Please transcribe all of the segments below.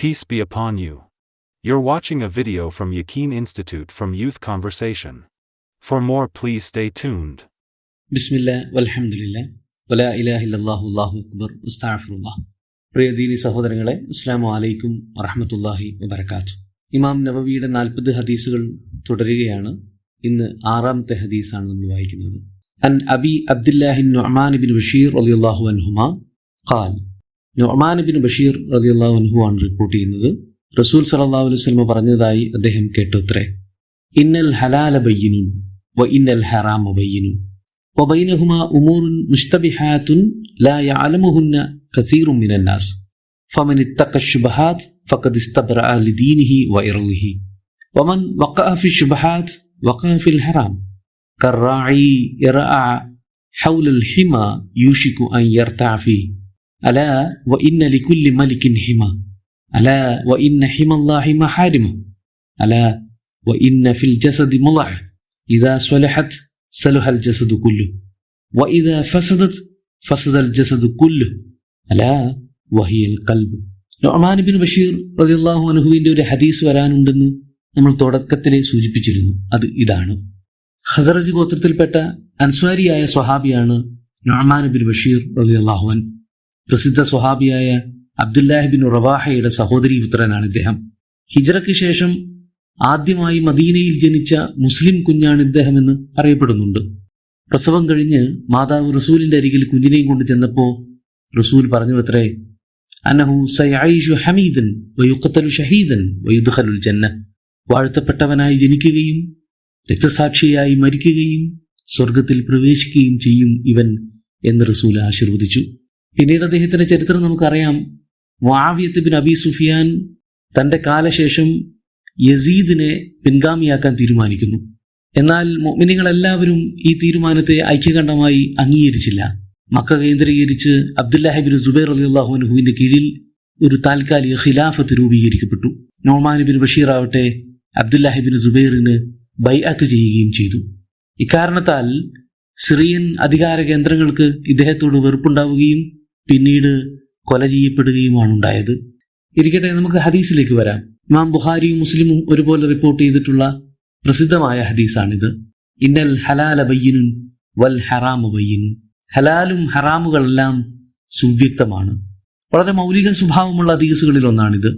Peace be upon you. You're watching a video from Yaqeen Institute from Youth Conversation. For more, please stay tuned. ബിസ്മില്ലാ വൽഹംദുലില്ലാ വലാ ഇലാഹ ഇല്ലല്ലാഹു അല്ലാഹു അക്ബർ അസ്തഗ്ഫിറുല്ലാഹ്. പ്രിയ ദീനി സഹോദരങ്ങളെ, അസ്സലാമു അലൈക്കും വറഹ്മത്തുള്ളാഹി വബറകാതുഹു. ഇമാം നവവിയുടെ 40 ഹദീസുകൾ തുടരുകയാണ്. ഇന്ന് 6ാമത്തെ ഹദീസാണ് നമ്മൾ വായിക്കുന്നത്. അൻ അബി അബ്ദുല്ലാഹി നുഅ്മാൻ ബിൻ ബഷീർ റളിയല്ലാഹു അൻഹുമാ ഖാൽ. നുഅ്മാൻ ബിൻ ബഷീർ റളിയല്ലാഹു അൻഹു ആണ് റിപ്പോർട്ട് ചെയ്യുന്നത്. റസൂൽ സല്ലല്ലാഹു അലൈഹി വസല്ലം പറഞ്ഞതായി അദ്ദേഹം കേട്ടുത്രേ: ഇന്നൽ ഹലാല ബയ്യിനുൻ വ ഇന്നൽ ഹറാമ ബയ്യിനുൻ വബൈനഹുമാ ഉമൂറുൻ മുസ്തബിഹാത്തുൻ ലാ യഅലമുഹുന്ന കസീറുൻ മിനൻ നാസ് ഫമൻ ഇത്തഖ ശുബഹാത്ത് ഫഖദ് ഇസ്തബ്റഅ ലിദീനിഹി വഇർളിഹി വമൻ വഖഅ ഫി ശുബഹാത്ത് വഖഅ ഫിൽ ഹറാം കറാഇ യറഅ ഹൗലൽ ഹിമാ യൂഷികു അൻ യർതഅ ഫീ അലാ വഇന്ന ലികുല്ലി മലികിൻ ഹിമാ അലാ വഇന്ന ഹിമല്ലാഹി മഹാരിമ അലാ വഇന്ന ഫിൽ ജസദി മുളഅ ഇദാ സ്വലഹത് സലഹൽ ജസദു കുല്ലു വഇദാ ഫസദത് ഫസദൽ ജസദു കുല്ലു അലാ വഹിയൽ ഖൽബ്. നുഅ്മാൻ ബിൻ ബഷീർ റളിയല്ലാഹു അൻഹുവിന്റെ ഒരു ഹദീസ് വരാനുണ്ടെന്ന് നമ്മൾ തുടക്കത്തിലെ സൂചിപ്പിച്ചിരുന്നു. അത് ഇതാണ്. ഖസറജ് ഗോത്രത്തിൽപ്പെട്ട അൻസ്വാരിയായ സ്വഹാബിയാണ് നുഅ്മാൻ ബിൻ ബഷീർ റളിയല്ലാഹു അൻഹു. പ്രസിദ്ധ സ്വഹാബിയായ അബ്ദുല്ലാഹി ബിൻ റവാഹയുടെ സഹോദരീ പുത്രനാണ് ഇദ്ദേഹം. ഹിജ്റയ്ക്ക് ശേഷം ആദ്യമായി മദീനയിൽ ജനിച്ച മുസ്ലിം കുഞ്ഞാണ് ഇദ്ദേഹം എന്ന് അറിയപ്പെടുന്നുണ്ട്. പ്രസവം കഴിഞ്ഞ് മാതാവ് റസൂലിന്റെ അരികിൽ കുഞ്ഞിനെയും കൊണ്ട് ചെന്നപ്പോൾ റസൂൽ പറഞ്ഞു അത്രേ: അന്നഹു സയഈഷു ഹമീദൻ വയുഖ്തലു ഷഹീദൻ വയുദ്ഖലുൽ ജന്ന. വാഴ്ത്തപ്പെട്ടവനായി ജനിക്കുകയും രക്തസാക്ഷിയായി മരിക്കുകയും സ്വർഗത്തിൽ പ്രവേശിക്കുകയും ചെയ്യും ഇവൻ എന്ന് റസൂൽ ആശീർവദിച്ചു. പിന്നീട് അദ്ദേഹത്തിന്റെ ചരിത്രം നമുക്കറിയാം. മുആവിയത്ത് ബിൻ അബി സുഫിയാൻ തന്റെ കാലശേഷം യസീദിനെ പിൻഗാമിയാക്കാൻ തീരുമാനിക്കുന്നു. എന്നാൽ മുഅ്മിനീങ്ങളെല്ലാവരും ഈ തീരുമാനത്തെ ഐക്യകണ്ഠമായി അംഗീകരിച്ചില്ല. മക്ക കേന്ദ്രീകരിച്ച് അബ്ദുല്ലാഹി ബിൻ സുബൈർ റളിയല്ലാഹു അൻഹുവിന്റെ കീഴിൽ ഒരു താൽക്കാലിക ഖിലാഫത്ത് രൂപീകരിക്കപ്പെട്ടു. നുഅ്മാൻ ബിൻ ബഷീർ ആവട്ടെ അബ്ദുല്ലാഹി ബിൻ സുബൈറിന് ബൈഅത്ത് ചെയ്യുകയും ചെയ്തു. ഇക്കാരണത്താൽ സിറിയൻ അധികാര കേന്ദ്രങ്ങൾക്ക് ഇദ്ദേഹത്തോട് വെറുപ്പുണ്ടാവുകയും പിന്നീട് കൊല ചെയ്യപ്പെടുകയുമാണ് ഉണ്ടായത്. ഇരിക്കട്ടെ, നമുക്ക് ഹദീസിലേക്ക് വരാം. ഇമാം ബുഖാരിയും മുസ്ലിമും ഒരുപോലെ റിപ്പോർട്ട് ചെയ്തിട്ടുള്ള പ്രസിദ്ധമായ ഹദീസാണിത്. ഇന്നൽ ഹലാല ബയ്യിനുൻ വൽ ഹറാമ ബയ്യിനുൻ. ഹലാലും ഹറാമുകളെല്ലാം സുവ്യക്തമാണ്. വളരെ മൗലിക സ്വഭാവമുള്ള ഹദീസുകളിൽ ഒന്നാണിത്.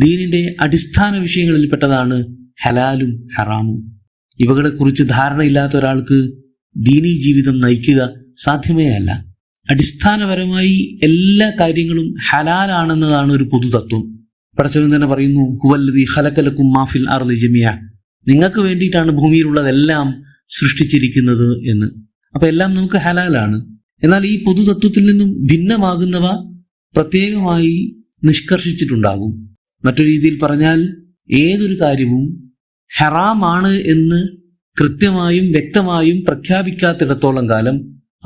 ദീനിന്റെ അടിസ്ഥാന വിഷയങ്ങളിൽപ്പെട്ടതാണ് ഹലാലും ഹറാമും. ഇവകളെക്കുറിച്ച് ധാരണയില്ലാത്ത ഒരാൾക്ക് ദീനീ ജീവിതം നയിക്കുക സാധ്യമേ അല്ല. അടിസ്ഥാനപരമായി എല്ലാ കാര്യങ്ങളും ഹലാലാണെന്നതാണ് ഒരു പൊതുതത്വം. പടച്ചവൻ തന്നെ പറയുന്നു: ഹുവല്ലദീ ഖലഖലകും മാ ഫിൽ അർളി ജമിഅ. നിങ്ങൾക്ക് വേണ്ടിയിട്ടാണ് ഭൂമിയിലുള്ളതെല്ലാം സൃഷ്ടിച്ചിരിക്കുന്നത് എന്ന്. അപ്പൊ എല്ലാം നമുക്ക് ഹലാലാണ്. എന്നാൽ ഈ പൊതുതത്വത്തിൽ നിന്നും ഭിന്നമാകുന്നവ പ്രത്യേകമായി നിഷ്കർഷിച്ചിട്ടുണ്ടാകും. മറ്റൊരു രീതിയിൽ പറഞ്ഞാൽ, ഏതൊരു കാര്യവും ഹറാമാണ് എന്ന് കൃത്യമായും വ്യക്തമായും പ്രഖ്യാപിക്കാത്തിടത്തോളം കാലം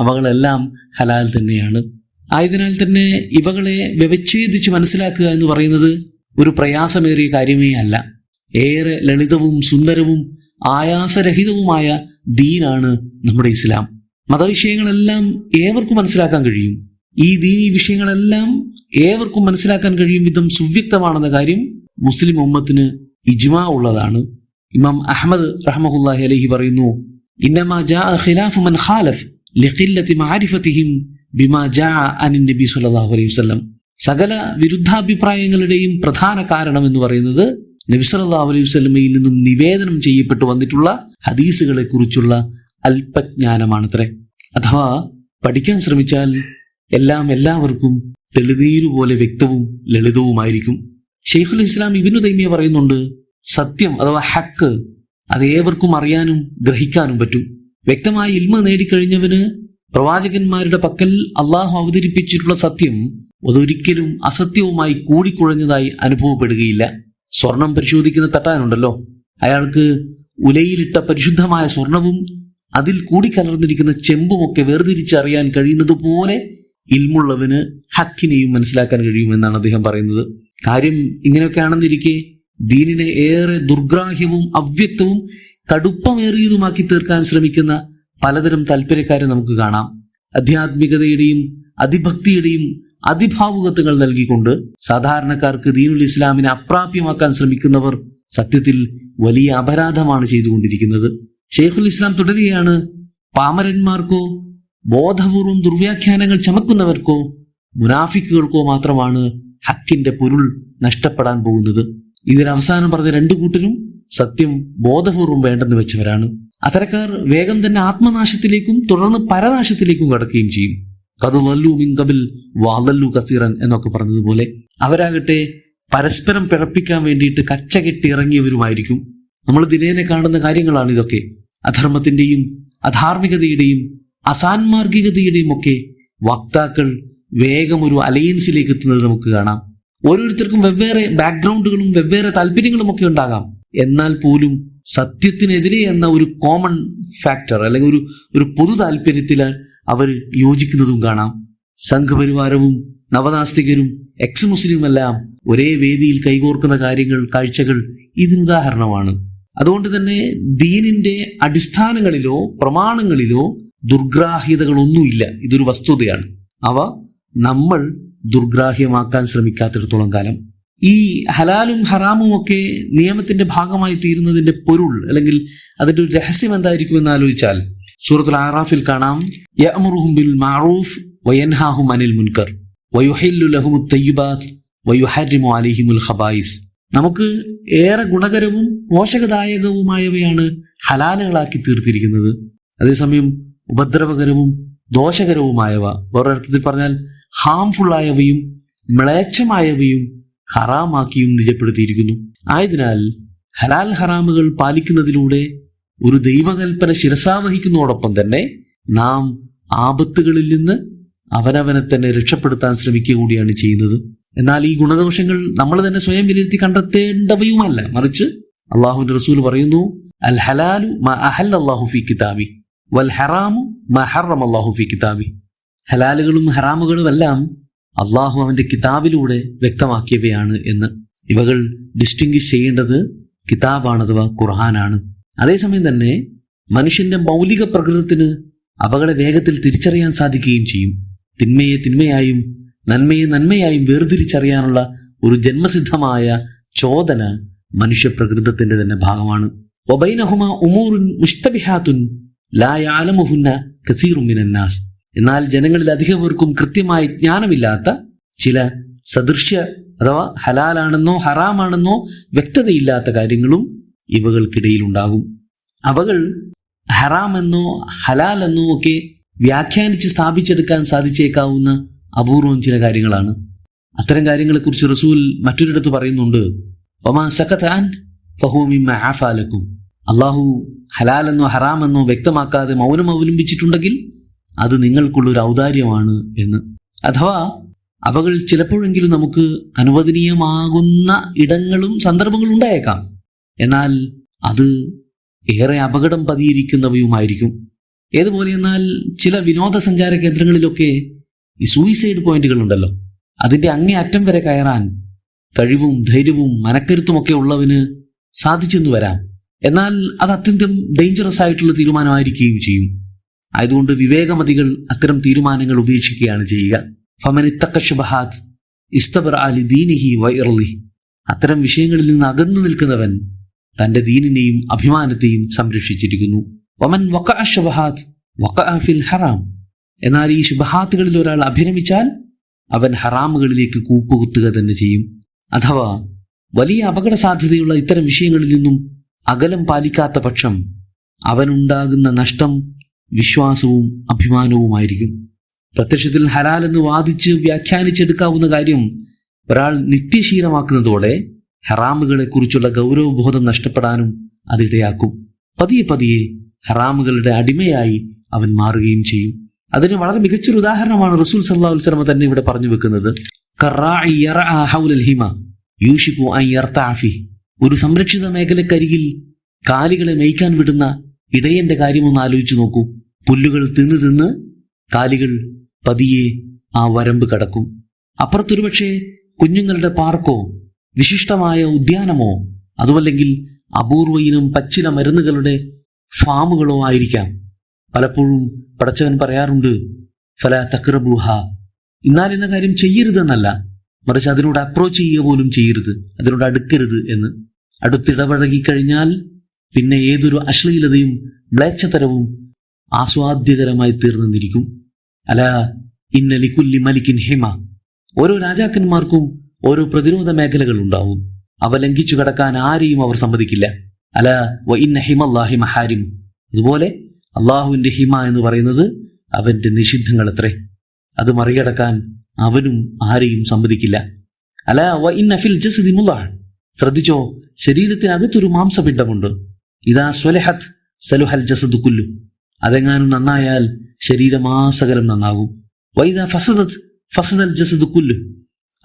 അവകളെല്ലാം ഹലാൽ തന്നെയാണ്. ആയതിനാൽ തന്നെ ഇവകളെ വ്യവച്ഛേദിച്ച് മനസ്സിലാക്കുക എന്ന് പറയുന്നത് ഒരു പ്രയാസമേറിയ കാര്യമേ അല്ല. ഏറെ ലളിതവും സുന്ദരവും ആയാസരഹിതവുമായ ദീനാണ് നമ്മുടെ ഇസ്ലാം. മതവിഷയങ്ങളെല്ലാം ഏവർക്കും മനസ്സിലാക്കാൻ കഴിയും. ഈ ദീനീ വിഷയങ്ങളെല്ലാം ഏവർക്കും മനസ്സിലാക്കാൻ കഴിയും വിധം സുവ്യക്തമാണെന്ന കാര്യം മുസ്ലിം ഉമ്മത്തിന് ഇജ്മാ ഉള്ളതാണ്. ഇമാം അഹ്മദ് റഹ്മത്തുള്ളാഹി അലൈഹി പറയുന്നു: ഇന്നമാ ജാഅ ഖിലാഫു മൻ ഖാലഫ് ലിഖില്ലത്തി മഅരിഫതിഹിം ബിമാ ജാഅ അനിൻ നബി സ്വല്ലല്ലാഹു അലൈഹി വസല്ലം. സകല വിരുദ്ധാഭിപ്രായങ്ങളുടെയും പ്രധാന കാരണം എന്ന് പറയുന്നത് നബി സ്വല്ലല്ലാഹു അലൈഹി വസല്ലമയിൽ നിന്നും നിവേദനം ചെയ്യപ്പെട്ടു വന്നിട്ടുള്ള ഹദീസുകളെ കുറിച്ചുള്ള അല്പജ്ഞാനമാണത്രേ. അഥവാ പഠിക്കാൻ ശ്രമിച്ചാൽ എല്ലാം എല്ലാവർക്കും തെളിനീരുപോലെ വ്യക്തവും ലളിതവുമായിരിക്കും. ഷെയ്ഖുൽ ഇസ്ലാം ഇബ്നു തൈമിയ പറയുന്നുണ്ട്: സത്യം അഥവാ ഹക്ക് അത് ഏവർക്കും അറിയാനും ഗ്രഹിക്കാനും പറ്റും. വ്യക്തമായി ഇൽമ നേടിക്കഴിഞ്ഞവന് പ്രവാചകന്മാരുടെ പക്കൽ അള്ളാഹു അവതരിപ്പിച്ചിട്ടുള്ള സത്യം അതൊരിക്കലും അസത്യവുമായി കൂടിക്കുഴഞ്ഞതായി അനുഭവപ്പെടുകയില്ല. സ്വർണം പരിശോധിക്കുന്ന തട്ടാനുണ്ടല്ലോ, അയാൾക്ക് ഉലയിലിട്ട പരിശുദ്ധമായ സ്വർണവും അതിൽ കൂടിക്കലർന്നിരിക്കുന്ന ചെമ്പുമൊക്കെ വേർതിരിച്ചറിയാൻ കഴിയുന്നത് പോലെ ഇൽമുള്ളവന് ഹക്കിനെയും മനസ്സിലാക്കാൻ കഴിയുമെന്നാണ് അദ്ദേഹം പറയുന്നത്. കാര്യം ഇങ്ങനെയൊക്കെയാണെന്നിരിക്കെ ദീനിനെ ഏറെ ദുർഗ്രാഹ്യവും അവ്യക്തവും കടുപ്പമേറിയതുമാക്കി തീർക്കാൻ ശ്രമിക്കുന്ന പലതരം താല്പര്യക്കാരെ നമുക്ക് കാണാം. ആധ്യാത്മികതയുടെയും അതിഭക്തിയുടെയും അതിഭാവുകത്വങ്ങൾ നൽകിക്കൊണ്ട് സാധാരണക്കാർക്ക് ദീനുൽ ഇസ്ലാമിനെ അപ്രാപ്യമാക്കാൻ ശ്രമിക്കുന്നവർ സത്യത്തിൽ വലിയ അപരാധമാണ് ചെയ്തുകൊണ്ടിരിക്കുന്നത്. ഷെയ്ഖുൽ ഇസ്ലാം തുടരുകയാണ്, പാമരന്മാർക്കോ ബോധപൂർവം ദുർവ്യാഖ്യാനങ്ങൾ ചമക്കുന്നവർക്കോ മുനാഫിക്കുകൾക്കോ മാത്രമാണ് ഹക്കിന്റെ പൊരുൾ നഷ്ടപ്പെടാൻ പോകുന്നത്. ഇതിനവസാനം പറഞ്ഞ രണ്ടു കൂട്ടരും സത്യം ബോധപൂർവം വേണ്ടെന്ന് വെച്ചവരാണ്. അത്തരക്കാർ വേഗം തന്നെ ആത്മനാശത്തിലേക്കും തുടർന്ന് പരനാശത്തിലേക്കും കടക്കുകയും ചെയ്യും. കതുവല്ലു മിൻ കബിൽ വാദല്ലു കസീറൻ എന്നൊക്കെ പറഞ്ഞതുപോലെ അവരാകട്ടെ പരസ്പരം പിഴപ്പിക്കാൻ വേണ്ടിയിട്ട് കച്ചകെട്ടി ഇറങ്ങിയവരുമായിരിക്കും. നമ്മൾ ദിനേനെ കാണുന്ന കാര്യങ്ങളാണ് ഇതൊക്കെ. അധർമ്മത്തിന്റെയും അധാർമികതയുടെയും അസാൻമാർഗികതയുടെയും ഒക്കെ വക്താക്കൾ വേഗം ഒരു അലയൻസിലേക്ക് എത്തുന്നത് നമുക്ക് കാണാം. ഓരോരുത്തർക്കും വെവ്വേറെ ബാക്ക്ഗ്രൗണ്ടുകളും വെവ്വേറെ താല്പര്യങ്ങളും ഒക്കെ ഉണ്ടാകാം. എന്നാൽ പോലും സത്യത്തിനെതിരെ എന്ന ഒരു കോമൺ ഫാക്ടർ അല്ലെങ്കിൽ ഒരു പൊതു താല്പര്യത്തിൽ അവർ യോജിക്കുന്നതും കാണാം. സംഘപരിവാരവും നവനാസ്തികരും എക്സ് മുസ്ലിമെല്ലാം ഒരേ വേദിയിൽ കൈകോർക്കുന്ന കാര്യങ്ങൾ, കാഴ്ചകൾ ഇതിനുദാഹരണമാണ്. അതുകൊണ്ട് തന്നെ ദീനിന്റെ അടിസ്ഥാനങ്ങളിലോ പ്രമാണങ്ങളിലോ ദുർഗ്രാഹ്യതകളൊന്നുമില്ല. ഇതൊരു വസ്തുതയാണ്. അവ നമ്മൾ ദുർഗ്രാഹ്യമാക്കാൻ ശ്രമിക്കാത്തിടത്തോളം കാലം ഈ ഹലാലും ഹറാമും ഒക്കെ നിയമത്തിന്റെ ഭാഗമായി തീരുന്നതിന്റെ പൊരുൾ അല്ലെങ്കിൽ അതിന്റെ ഒരു രഹസ്യം എന്തായിരിക്കും എന്ന് ആലോചിച്ചാൽ സൂറത്തുൽ അറാഫിൽ കാണാം, യഅ്മുറുഹും ബിൽ മഅറൂഫ് വയൻഹാഹും അനിൽ മുൻകർ വയുഹില്ലു ലഹുമുത് തയ്യിബാത്ത് വയുഹർരിമു അലൈഹിമുൽ ഖബായിസ്. നമുക്ക് ഏറെ ഗുണകരവും പോഷകദായകവുമായവയാണ് ഹലാലുകളാക്കി തീർത്തിരിക്കുന്നത്. അതേസമയം ഉപദ്രവകരവും ദോഷകരവുമായവ, വേറൊരർത്ഥത്തിൽ പറഞ്ഞാൽ ഹാംഫുൾ ആയവയും മ്ലേച്ഛമായവയും ഹറാമാക്കിയും നിജപ്പെടുത്തിയിരിക്കുന്നു. ആയതിനാൽ ഹലാൽ ഹറാമുകൾ പാലിക്കുന്നതിലൂടെ ഒരു ദൈവകൽപ്പന ശിരസാവഹിക്കുന്നതോടൊപ്പം തന്നെ നാം ആപത്തുകളിൽ നിന്ന് അവനവനെ തന്നെ രക്ഷപ്പെടുത്താൻ ശ്രമിക്കുക കൂടിയാണ് ചെയ്യുന്നത്. എന്നാൽ ഈ ഗുണദോഷങ്ങൾ നമ്മൾ തന്നെ സ്വയം വിലയിരുത്തി കണ്ടെത്തേണ്ടവയുമല്ല, മറിച്ച് അള്ളാഹുവിന്റെ റസൂൽ പറയുന്നു, അൽ ഹലാലു മാ അഹല്ലല്ലാഹു ഫീ കിതാബി വൽ ഹറാമു മാ ഹറമല്ലാഹു ഫീ കിതാബി. ഹലാലുകളും ഹറാമുകളും എല്ലാം അള്ളാഹു അവന്റെ കിതാബിലൂടെ വ്യക്തമാക്കിയവയാണ് എന്ന്. ഇവകൾ ഡിസ്റ്റിംഗ്വിഷ് ചെയ്യേണ്ടത് കിതാബാണ്, അഥവാ ഖുർആനാണ്. അതേസമയം തന്നെ മനുഷ്യന്റെ മൗലിക പ്രകൃതത്തിന് അവകളെ വേഗത്തിൽ തിരിച്ചറിയാൻ സാധിക്കുകയും ചെയ്യും. തിന്മയെ തിന്മയായും നന്മയെ നന്മയായും വേർതിരിച്ചറിയാനുള്ള ഒരു ജന്മസിദ്ധമായ ചോദന മനുഷ്യപ്രകൃതത്തിന്റെ തന്നെ ഭാഗമാണ്. വബൈനഹുമാ ഉമൂറുൻ മുസ്തബിഹാത്തുൻ ലാ യഅലമുഹുന്ന കസീറുൻ മിനന്നാസ്. എന്നാൽ ജനങ്ങളിൽ അധിക പേർക്കും കൃത്യമായി ജ്ഞാനമില്ലാത്ത ചില സദൃശ്യ അഥവാ ഹലാലാണെന്നോ ഹറാമാണെന്നോ വ്യക്തതയില്ലാത്ത കാര്യങ്ങളും ഇവകൾക്കിടയിൽ ഉണ്ടാകും. അവകൾ ഹറാമെന്നോ ഹലാലെന്നോ ഒക്കെ വ്യാഖ്യാനിച്ച് സ്ഥാപിച്ചെടുക്കാൻ സാധിച്ചേക്കാവുന്ന അപൂർവം ചില കാര്യങ്ങളാണ്. അത്തരം കാര്യങ്ങളെക്കുറിച്ച് റസൂൽ മറ്റൊരിടത്ത് പറയുന്നുണ്ട്, വമാ സകതഅൻ ഫഹുവ മിമ്മ ആഫാ ലക്കും. അള്ളാഹു ഹലാലെന്നോ ഹറാമെന്നോ വ്യക്തമാക്കാതെ മൗനം അവലംബിച്ചിട്ടുണ്ടെങ്കിൽ അത് നിങ്ങൾക്കുള്ളൊരു ഔദാര്യമാണ് എന്ന്. അഥവാ അവകൾ ചിലപ്പോഴെങ്കിലും നമുക്ക് അനുവദനീയമാകുന്ന ഇടങ്ങളും സന്ദർഭങ്ങളും ഉണ്ടായേക്കാം. എന്നാൽ അത് ഏറെ അപകടം പതിയിരിക്കുന്നവയുമായിരിക്കും. ഏതുപോലെ എന്നാൽ ചില വിനോദസഞ്ചാര കേന്ദ്രങ്ങളിലൊക്കെ ഈ സൂയിസൈഡ് പോയിന്റുകൾ ഉണ്ടല്ലോ, അതിന്റെ അങ്ങേ അറ്റം വരെ കയറാൻ കഴിവും ധൈര്യവും മനക്കരുത്തുമൊക്കെ ഉള്ളവന് സാധിച്ചെന്ന് വരാം. എന്നാൽ അത് അത്യന്തം ഡേഞ്ചറസ് ആയിട്ടുള്ള തീരുമാനമായിരിക്കുകയും ചെയ്യും. ആയതുകൊണ്ട് വിവേകമതികൾ അത്തരം തീരുമാനങ്ങൾ ഉപേക്ഷിക്കുകയാണ് ചെയ്യുക. ഫമനിത്തഖ ശുബഹാത്ത് ഇസ്തബറഅ ലിദീനിഹി വഇർളിഹി. അത്തരം വിഷയങ്ങളിൽ നിന്ന് അകന്നു നിൽക്കുന്നവൻ തന്റെ ദീനിനെയും അഭിമാനത്തെയും സംരക്ഷിച്ചിരിക്കുന്നു. വമൻ വഖഅ ശുബഹാത്ത് വഖഅ ഫിൽ ഹറാം. എന്നാൽ ഈ ശുബഹാത്തുകളിൽ ഒരാൾ അഭിരമിച്ചാൽ അവൻ ഹറാമുകളിലേക്ക് കൂപ്പുകുത്തുക തന്നെ ചെയ്യും. അഥവാ വലിയ അപകട സാധ്യതയുള്ള ഇത്തരം വിഷയങ്ങളിൽ നിന്നും അകലം പാലിക്കാത്ത പക്ഷം അവനുണ്ടാകുന്ന നഷ്ടം വിശ്വാസവും അഭിമാനവുമായിരിക്കും. പ്രത്യക്ഷത്തിൽ ഹലാൽ എന്ന് വാദിച്ച് വ്യാഖ്യാനിച്ചെടുക്കാവുന്ന കാര്യം ഒരാൾ നിത്യശീലമാക്കുന്നതോടെ ഹറാമുകളെ കുറിച്ചുള്ള ഗൗരവബോധം നഷ്ടപ്പെടാനും അതിടയാക്കും. പതിയെ പതിയെ ഹറാമുകളുടെ അടിമയായി അവൻ മാറുകയും ചെയ്യും. അതിന് വളരെ മികച്ചൊരു ഉദാഹരണമാണ് റസൂൽ സല്ലല്ലാഹു അലൈഹി വസല്ലം തന്നെ ഇവിടെ പറഞ്ഞു വെക്കുന്നത്. കറാഇ യർഅ ഹൗലൽ ഹിമ യൂഷികു അൻ യർതഅ ഫിഹി. ഒരു സംരക്ഷിത മേഖലക്കരികിൽ കാലികളെ മേയ്ക്കാൻ വിടുന്ന ഇടയന്റെ കാര്യമൊന്ന് ആലോചിച്ചു നോക്കൂ. പുല്ലുകൾ തിന്ന് തിന്ന് കാലികൾ പതിയെ ആ വരമ്പ് കടക്കും. അപ്പുറത്തൊരുപക്ഷെ കുഞ്ഞുങ്ങളുടെ പാർക്കോ വിശിഷ്ടമായ ഉദ്യാനമോ അതുമല്ലെങ്കിൽ അപൂർവ ഇനം പച്ചില മരുന്നുകളുടെ ഫാമുകളോ ആയിരിക്കാം. പലപ്പോഴും പടച്ചവൻ പറയാറുണ്ട്, ഫലാ തഖ്റബൂഹ, എന്നാൽ എന്ന കാര്യം ചെയ്യരുതെന്നല്ല, മറിച്ച് അതിനോട് അപ്രോച്ച് ചെയ്യുക പോലും ചെയ്യരുത്, അതിനോട് അടുക്കരുത് എന്ന്. അടുത്തിടപഴകിക്കഴിഞ്ഞാൽ പിന്നെ ഏതൊരു അശ്ലീലതയും മ്ലേച്ഛതരവും ആസ്വാദ്യകരമായി തീർന്നിരിക്കും. അല ഇന്ന ലികുല്ലി മലിക്കിൻ ഹിമ, ഓരോ രാജാക്കന്മാർക്കും ഓരോ പ്രതിരോധ മേഖലകൾ ഉണ്ടാവും. അവ ലംഘിച്ചു കടക്കാൻ ആരെയും അവർ സമ്മതിക്കില്ല. അല വ ഇന്ന ഹിമല്ലാഹി മഹാരിം, അതുപോലെ അള്ളാഹുവിന്റെ ഹിമ എന്ന് പറയുന്നത് അവന്റെ നിഷിദ്ധങ്ങൾ അത്രേ, അത് മറികടക്കാൻ അവനും ആരെയും സമ്മതിക്കില്ല. അല വ ഇന്ന ഫിൽ ജസദി മുളഅ, ശ്രദ്ധിച്ചോ, ശരീരത്തിനകത്തൊരു മാംസപിണ്ഡമുണ്ട്. ഇദാ സ്വലഹത് സലുഹൽ ജസദു കുല്ലു, അതെങ്ങാനും നന്നായാൽ ശരീരമാസകലം നന്നാകും. വൈദാ ഫസദത് ഫസദൽ ജസദു കുല്ലു,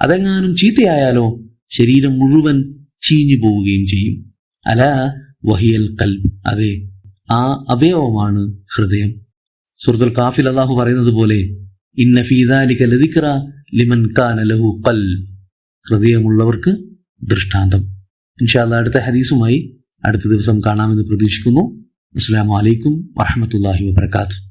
അതെങ്ങാനും ചീത്തയായാലോ ശരീരം മുഴുവൻ ചീഞ്ഞു പോവുകയും ചെയ്യും. അല വഹിയൽ ഖൽബ്, അതെ, ആ അവയവമാണ് ഹൃദയം. സൂറത്തുൽ കാഫിൽ അല്ലാഹു പറയുന്നത് പോലെ ഇന്ന ഫീ ദാലിക ലദിക്റ ലിമൻ കാന ലഹു ഖൽബ്, ഹൃദയമുള്ളവർക്ക് ദൃഷ്ടാന്തം. ഇൻഷാ അല്ലാഹ് അടുത്ത ഹദീസുമായി അടുത്ത ദിവസം കാണാമെന്ന് പ്രതീക്ഷിക്കുന്നു. അസ്സലാമു അലൈക്കും വറഹ്മത്തുള്ളാഹി വബറകാതുഹു.